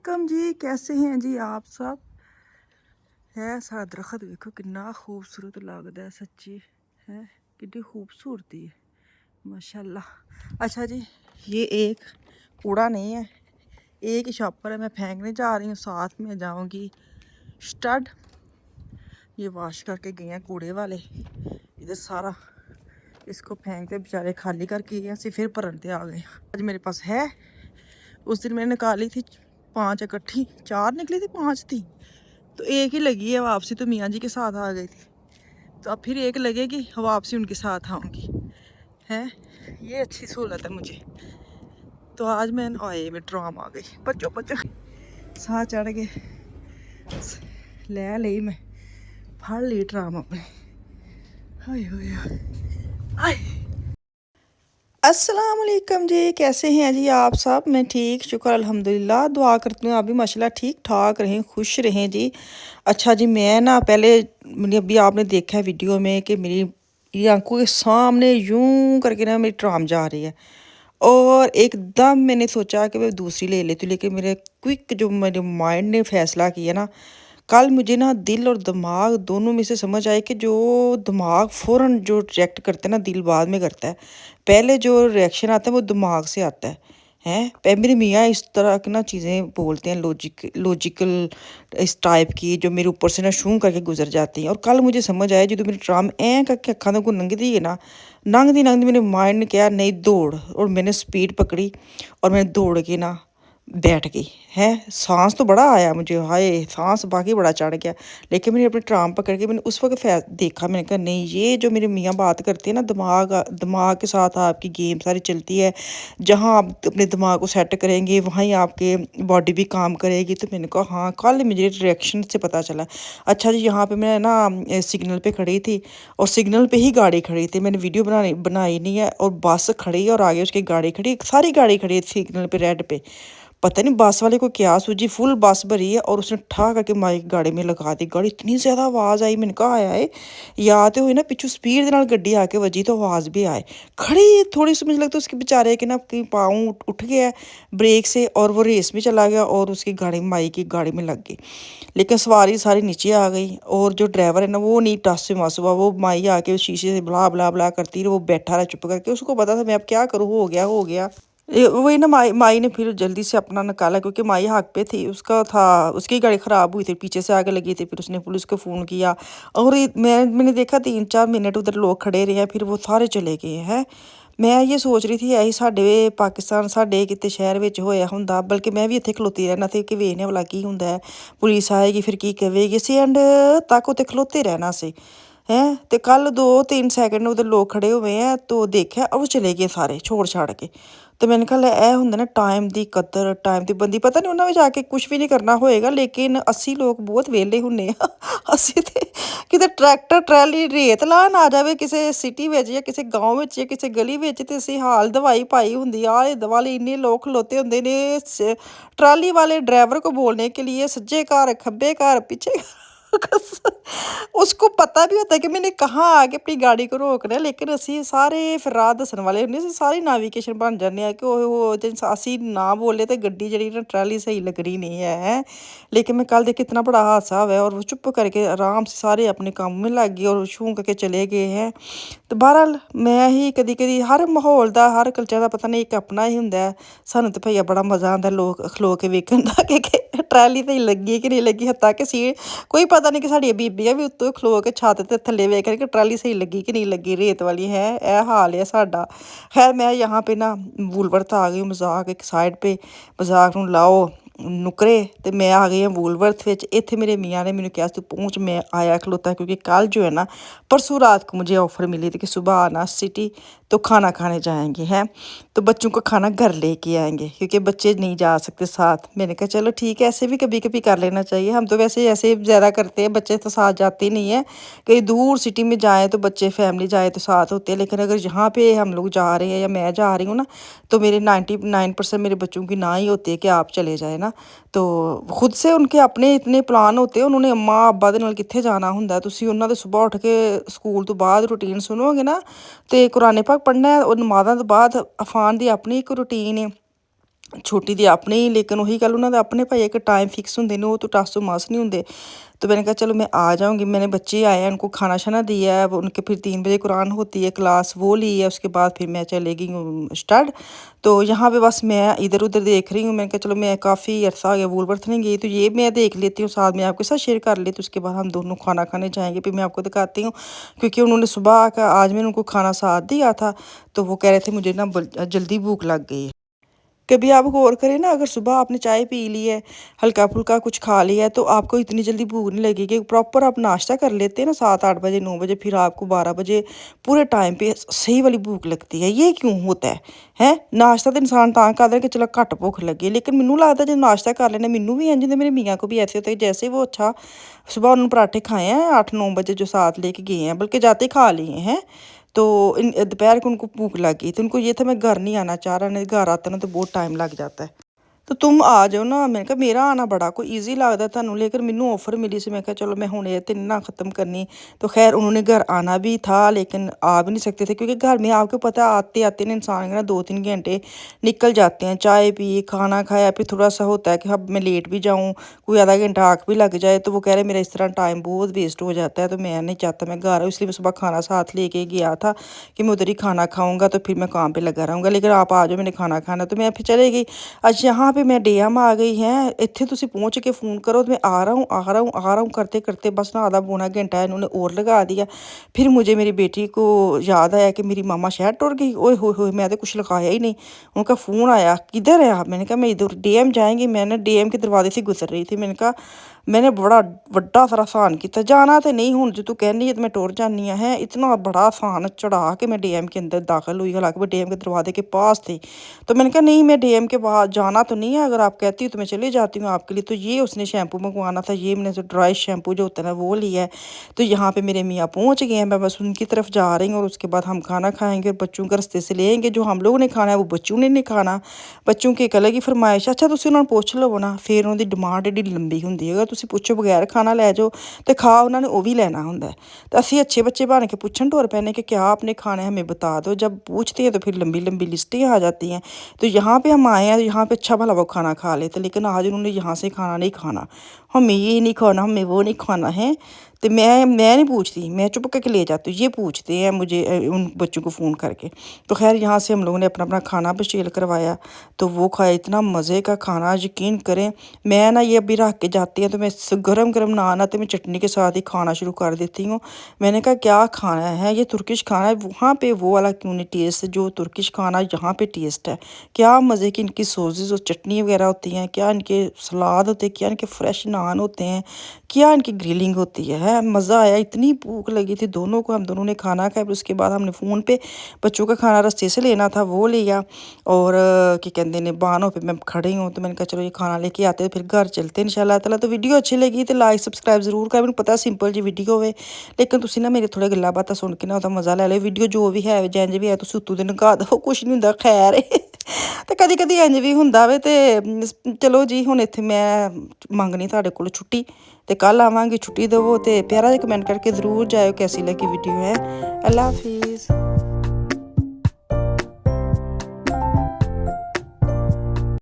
वालेकुम जी, कैसे हैं जी आप सब? है सारा दरखत देखो कितना खूबसूरत लगता है सच्ची है, कितनी खूबसूरती है माशाल्लाह। अच्छा जी, ये एक कूड़ा नहीं है, एक ही शॉपर है, मैं फेंकने जा रही हूँ, साथ में जाऊंगी स्टड। ये वॉश करके गए हैं कूड़े वाले, इधर सारा इसको फेंकते बेचारे खाली करके गए, ऐसे फिर भरनते आ गए। आज मेरे पास है, उस दिन मैंने निकाली थी 5 इकट्ठी, 4 निकली थी, 5 थी, तो एक ही लगी है वापसी, तो मियाँ जी के साथ आ गई थी, तो अब फिर एक लगेगी वापसी उनके साथ आऊँगी है। ये अच्छी सहूलत है मुझे। तो आज मैं आए में ड्राम आ गई, बच्चों बच्चों साथ चढ़ के ले ली, मैं फड़ ली ड्राम अपने। हाय हाय हाय। अस्सलाम वालेकुम जी, कैसे हैं जी आप सब? मैं ठीक, शुक्र अल्हम्दुलिल्लाह। दुआ करती हूँ आप भी माशाल्लाह ठीक ठाक रहें, खुश रहें जी। अच्छा जी, मैं ना पहले अभी आपने देखा है वीडियो में कि मेरी आंखों के सामने यूं करके ना मेरी ट्राम जा रही है, और एकदम मैंने सोचा कि मैं दूसरी ले लेती हूँ, लेकिन मेरे क्विक जो मेरे माइंड ने फैसला किया ना, कल मुझे ना दिल और दिमाग दोनों में से समझ आए कि जो दिमाग फ़ौरन जो रिएक्ट करता है ना, दिल बाद में करता है। पहले जो रिएक्शन आता है वो दिमाग से आता है। हैं? मेरे मियाँ इस तरह की ना चीज़ें बोलते हैं, लॉजिकल इस टाइप की, जो मेरे ऊपर से ना शूं करके गुजर जाती हैं। और कल मुझे समझ आया, जो मेरी ट्राम ऐं करके अक्खां दे कोल लंघदी है ना, लंघदी मेरे माइंड ने कहा नहीं दौड़, और मैंने स्पीड पकड़ी और मैंने दौड़ के ना बैठ गई। है, सांस तो बड़ा आया मुझे, हाय सांस बाकी बड़ा चढ़ गया, लेकिन मैंने अपनी ट्राम पकड़ के मैंने उस वक्त देखा, मैंने कहा नहीं, ये जो मेरे मियाँ बात करते हैं ना, दिमाग के साथ आपकी गेम सारी चलती है, जहाँ आप अपने दिमाग को सेट करेंगे वहाँ ही आपके बॉडी भी काम करेगी। तो मैंने कहा हाँ, कल मुझे रिएक्शन से पता चला। अच्छा जी, यहाँ पे मैं ना सिग्नल पे खड़ी थी, और सिग्नल पे ही गाड़ी खड़ी थी, मैंने वीडियो बनाई नहीं है, और बस खड़ी और आगे उसकी गाड़ी खड़ी, सारी गाड़ी खड़ी थी सिग्नल पे रेड पे। पता नहीं बस वाले को क्या सूझी, फुल बस भरी है और उसने ठा करके माइक गाड़ी में लगा दी। गाड़ी इतनी ज़्यादा आवाज़ आई, मैंने कहा आया है या तो हुई ना पिछू स्पीड के नाल गड्डी आके वजी, तो आवाज़ भी आए। खड़ी थोड़ी सी मुझे लगता है उसके बेचारे के ना कहीं पाँव उठ गया ब्रेक से, और वो रेस में चला गया और उसकी गाड़ी माई की गाड़ी में लग गई। लेकिन सवारी सारी नीचे आ गई, और जो ड्राइवर है ना वो नहीं टस से मस हुआ, वो माई आके शीशे से बुला बुला बुला करती रही, वो बैठा रहा चुप करके, उसको पता था मैं अब क्या करूँ, हो गया हो गया। वही ना, माई माई ने फिर जल्दी से अपना निकाला, क्योंकि माई हक पे थी, उसका था, उसकी गाड़ी ख़राब हुई थी, पीछे से आगे लगी थी, फिर उसने पुलिस को फ़ोन किया। और मैंने देखा 3-4 मिनट उधर लोग खड़े रहे हैं, फिर वो सारे चले गए हैं। मैं ये सोच रही थी यही साडे पाकिस्तान साडे किते शहर विच होया हुंदा, बल्कि मैं भी इत्थे खलोती रहना सी कि वेखने भला की हुंदा है, पुलिस आएगी फिर की कहेगी, असीं एंड तक उत्थे खलोते रहना सी। हैं, तो कल 2-3 सेकंड उधर लोग खड़े हुए हैं, तो देखा और वो चले गए सारे छोड़ छाड़ के। तो मैंने कहा लै ਇਹ ਹੁੰਦਾ ना टाइम की कदर, टाइम की बंदी, पता नहीं उन्होंने जाके कुछ भी नहीं करना होएगा, लेकिन असी लोग बहुत वेले हुन्ने आ। असी ते किते ट्रैक्टर ट्रैली रेत लान आ जावे किसी सिटी विच या किसी गाँव विच या किसी गली विच, ते असी हाल दवाई पाई हुंदी, आले दुआले इन्ने लोग खलोते हुंदे ने ट्राली वाले ड्राइवर को बोलने के लिए, सज्जे घर खब्बे घर पीछे उसको पता भी होता है कि मैंने कहाँ आके अपनी गाड़ी को रोकना है, लेकिन असी सारे फिर राह दस्सण वाले हुन्ने, असीं सारे नेविगेशन बन जान्ने आ कि ओहो जे असी ना बोले तो गड्डी जेह्ड़ी ना ट्राली सही लगनी नहीं है, हैं। लेकिन मैं कल देखी इतना बड़ा हादसा हुआ, और वो चुप करके आराम से सारे अपने काम में लग गए और छूं करके चले गए हैं। तो बहरहाल मैं ही कदी कदी हर माहौल का, हर कल्चर का पता नहीं एक अपना ही हुंदा है। सानूं ते भैया बड़ा मज़ा आंदा लोग खलो के वेखण दा कि ट्राली सही लगी कि नहीं लगी, हत्ता कि सी कोई पता नहीं कि साडियां बीबियां भी उत्तों खलो के छत्त ते थल्ले वेख रही कि ट्राली सही लगी कि नहीं लगी, रेत वाली है, यह हाल है साडा। खैर मैं यहाँ पे ना वूलवर्थ आ गई हूँ, मजाक एक साइड पे, मजाक नूं लाओ नुकरे, तो मैं आ गई हूँ वूलवर्थ विच। इत्थे मेरे मियाँ ने मैनूं कहा तू पहुँच, मैं आया खलोता, क्योंकि कल जो है ना, परसों रात को मुझे ऑफ़र मिली थी कि सुबह आना सिटी, तो खाना खाने जाएंगे हैं, तो बच्चों का खाना घर लेके आएंगे, क्योंकि बच्चे नहीं जा सकते साथ। मैंने कहा चलो ठीक है, ऐसे भी कभी कभी कर लेना चाहिए, हम तो वैसे ऐसे ज़्यादा करते हैं, बच्चे तो साथ जाते ही नहीं है। कहीं दूर सिटी में जाएँ तो बच्चे फैमिली जाए तो साथ होते हैं, लेकिन अगर यहाँ पे हम लोग जा रहे हैं या मैं जा रही हूँ ना, तो मेरे 99% मेरे बच्चों की ना ही होती है कि आप चले जाए ना। तो खुद से उनके अपने इतने प्लान होते हैं, उन्होंने अम्मा अब्बा दे नाल कित्थे जाना हुंदा, तुसीं उन्हां दे सुबह उठ के स्कूल तो बाद रूटीन सुनोगे ना, तो कुरान पाक पढ़ना है, और नमाज़ां तो बाद अफान दी अपनी एक रूटीन है। ਛੋਟੀ ਦੀ ਆਪਣੀ ਹੀ, ਲੇਕਿਨ ਉਹੀ ਗੱਲ ਉਹਨਾਂ ਦਾ ਆਪਣੇ ਭਾਈ ਇੱਕ टाइम फिक्स होंगे ने, वो तो टासो मास नहीं होंगे। तो मैंने कहा चलो मैं आ जाऊँगी। मैंने बच्चे आए हैं, उनको खाना शाना दिया है, वो उनके फिर 3 बजे कुरान होती है क्लास, वो ली है। उसके बाद फिर मैं चले गई हूँ स्टड। तो यहाँ पे बस मैं इधर उधर देख रही हूँ। मैंने कहा चलो मैं काफ़ी अरसा हो गया वूलवर्थ नहीं गई, तो ये मैं देख लेती हूँ, साथ में आपके साथ शेयर कर लेती हूँ। उसके बाद हम दोनों खाना खाने जाएंगे, फिर मैं आपको दिखाती हूँ। क्योंकि उन्होंने सुबह का आज मैंने उनको खाना साथ दिया था, तो वो कह रहे थे मुझे ना जल्दी भूख लग गई है। कभी आप गौर करें ना, अगर सुबह आपने चाय पी ली है, हल्का फुल्का कुछ खा लिया है, तो आपको इतनी जल्दी भूख नहीं लगेगी। प्रॉपर आप नाश्ता कर लेते हैं ना 7-8 बजे 9 बजे, फिर आपको 12 बजे पूरे टाइम पे सही वाली भूख लगती है। ये क्यों होता है? हैं नाश्ता तो इंसान तां करदा है कि चलो घट भुख लगे, लेकिन मैनू लगता जो नाश्ता कर लेना मैनू भी इंज, मेरे मियाँ को भी ऐसे होता है। जैसे वो अच्छा सुबह उन्होंने पराठे खाए हैं 8-9 बजे जो साथ लेके गए हैं, बल्कि जाते ही खा लिए हैं। तो दोपहर को उनको भूख लगी, तो उनको ये था मैं घर नहीं आना चाह रहा, नहीं घर आते ना तो बहुत टाइम लग जाता है। तो तुम आ जाओ ना। मैंने कहा मेरा आना बड़ा कोई ईजी लगता थानू, लेकिन मैनू ऑफर मिली सी, मैं कहा चलो मैं हूँ ये तो ना ख़त्म करनी। तो खैर उन्होंने घर आना भी था, लेकिन आ भी नहीं सकते थे, क्योंकि घर में आपको पता आते आते ना इंसान के ना 2-3 घंटे निकल जाते हैं। चाय पी, खाना खाया, फिर थोड़ा सा होता है कि अब मैं लेट भी जाऊँ, कोई आधा घंटा आँख भी लग जाए। तो वो कह रहे मेरा इस तरह टाइम बहुत वेस्ट हो जाता है, तो मैं नहीं चाहता मैं घर आऊँ। इसलिए मैं सुबह खाना साथ लेके गया था कि मैं उधर ही खाना खाऊंगा, तो फिर मैं काम पे लगा रहूँगा। लेकिन आप आ जाओ, मैंने खाना खाना, तो मैं फिर चले गई। आज यहाँ पे मैं डीएम आ गई हैं, इत्थे तुसी पहुँच के फ़ोन करो तो मैं आ रहा हूँ आ रहा हूँ आ रहा हूँ करते करते बस ना आधा पौना घंटा इन्होंने और लगा दिया। फिर मुझे मेरी बेटी को याद आया कि मेरी मामा शहर टुर गई। ओए होए होए, मैं तो कुछ लगाया ही नहीं। उनका फ़ोन आया, किधर है आप? मैंने कहा मैं इधर डीएम जाएंगी। मैंने डीएम के दरवाजे से गुजर रही थी। मैंने कहा मैंने बड़ा ਵੱਡਾ सारा आसान किया, जाना तो नहीं हूँ जो तू कहनी है तो मैं टुर जानी है। इतना बड़ा आसान चढ़ा के मैं डीएम के अंदर दाखिल हुई, हालांकि मैं डीएम के दरवाजे के पास थी। तो मैंने कहा नहीं मैं डीएम के पास जाना तो नहीं है, अगर आप कहती हो तो मैं चली जाती हूँ आपके लिए। तो ये उसने शैम्पू मंगवाना था, ये मैंने जो ड्राई शैम्पू जो होता है ना वो लिया है। तो यहाँ पे मेरे मियाँ पहुँच गए हैं, मैं बस उनकी तरफ जा रही हूँ, और उसके बाद हम खाना खाएंगे और बच्चों का रस्ते से लेंगे। जो हम लोगों ने खाना है वो बच्चों ने नहीं खाना, बच्चों की एक अलग ही फरमाइश। अच्छा तुसी उन्होंने पुछ लवो ना, फिर उन्होंने डिमांड एडी लंबी होंगी, अगर तुसी पुछो बगैर खाना लै जाओ तो खा उन्होंने वो भी लेना होंगे। तो असी अच्छे बच्चे बन के पूछन टुर पैने कि क्या आपने खाना है हमें बता दो। जब पूछते हैं तो फिर लंबी लंबी लिस्टें आ जाती हैं। तो यहाँ पे हम आए हैं, यहाँ पे अच्छा भला वो खाना खा लेते, लेकिन आज उन्होंने यहाँ से खाना नहीं खाना, हमें ये नहीं खाना, हमें वो नहीं खाना है। तो मैं नहीं पूछती, मैं चुप करके ले जाती हूँ। ये पूछते हैं मुझे उन बच्चों को फ़ोन करके। तो खैर यहाँ से हम लोगों ने अपना अपना खाना बशील करवाया, तो वो खाया। इतना मज़े का खाना, यकीन करें। मैं ना ये अभी रख के जाती हैं तो मैं गरम गरम नान आते मैं चटनी के साथ ही खाना शुरू कर देती हूँ। मैंने कहा क्या खाना है, ये तुर्किश खाना है, वहाँ पे वो वाला क्यों नहीं टेस्ट जो तुर्किश खाना यहाँ पे टेस्ट है। क्या मज़े की इनकी सॉसेस और चटनी वगैरह होती हैं, क्या इनके सलाद होते हैं, क्या इनके फ्रेश नान होते हैं, क्या इनकी ग्रिलिंग होती है। मज़ा आया, इतनी भूख लगी थी दोनों को। हम दोनों ने खाना खाया, फिर उसके बाद हमने फ़ोन पे बच्चों का खाना रास्ते से लेना था वो लिया। और क्या कहते हैं बानों पे मैं खड़ी हूँ, तो मैंने कहा चलो ये खाना लेके आते हैं फिर घर चलते हैं इंशाल्लाह ताला। तो वीडियो अच्छी लगी तो लाइक सब्सक्राइब जरूर करें। मैंने पता सिंपल जी वीडियो होवे, लेकिन तुसी ना मेरे थोड़े गल्लां बातां सुन के ना ਉਹਦਾ मज़ा लै लो। वीडियो जो भी है जैंज भी है तुसी उत्तों दिन नगा दो, कुछ नहीं ਹੁੰਦਾ खैर। ਤੇ ਕਦੀ ਕਦੀ ਇੰਜ ਵੀ ਹੁੰਦਾ ਵੇ। ਤੇ ਚਲੋ ਜੀ ਹੁਣ ਇੱਥੇ ਮੈਂ ਮੰਗਣੀ ਤੁਹਾਡੇ ਕੋਲ ਛੁੱਟੀ, ਤੇ ਕੱਲ ਆਵਾਂਗੀ। ਛੁੱਟੀ ਦੇਵੋ ਤੇ ਪਿਆਰਾ ਜਿਹਾ ਕਮੈਂਟ ਕਰਕੇ ਜ਼ਰੂਰ ਜਾਇਓ कैसी लगी वीडियो है। अल्लाह हाफिज़।